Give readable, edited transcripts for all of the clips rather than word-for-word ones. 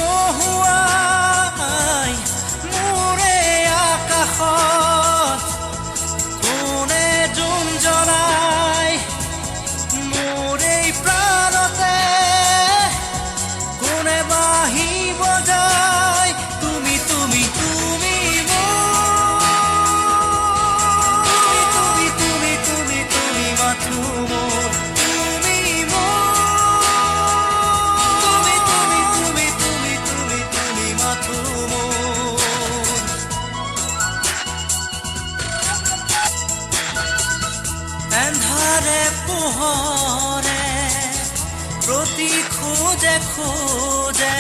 বহুৱাই মোৰে আকাশত কোনে জোন জ্বলাই মোৰে প্ৰাণতে কোনে বাঁহী বজাই তুমি তুমি তুমি তুমি তুমি তুমি তুমি মাথো মোৰ তুমি তুমি তুমি তুমি তুমি তুমি তুমি মাথো মোৰ এন্ধাৰে পোহৰে প্ৰতি খোজে খোজে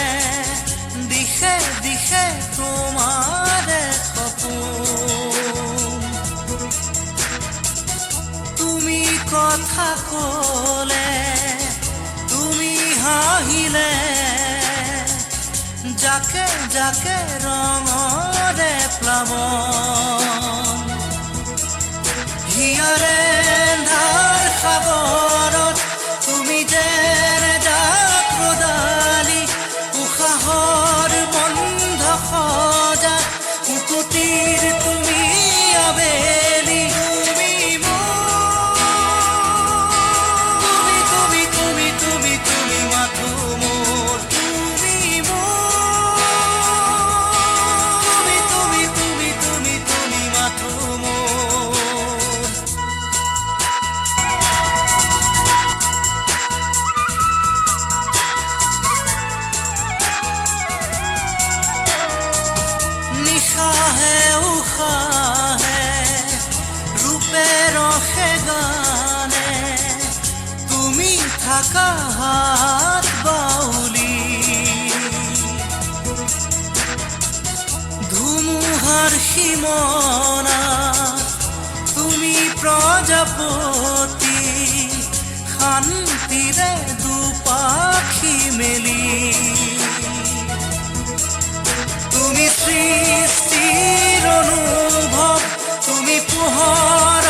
দিশে দিশে তোমাৰে সপোন তুমি কথা ক'লে তুমি হাঁহিলে যাকে যাকে ৰঙৰে প্লাৱন হিয়াৰে এন্ধাৰ সাগৰত তুমি যেন জাক ৰদালি উশাহৰ বন্ধ সজা মুকুতিৰ তুমি আবেলি তুমি তুমি তুমি তুমি তুমি মাথো মোৰ তুমি তুমি তুমি তুমি তুমি মাথো মোৰ নিশাহে উশাহে ৰূপে ৰসে গানে তুমি থাকা হাত বাউলি ধুমুহাৰ সীমনা তুমি প্ৰজাপতি শান্তিৰে দুপাখি মেলি তুমি সৃষ্টিৰ অনুভৱ তুমি পোহৰ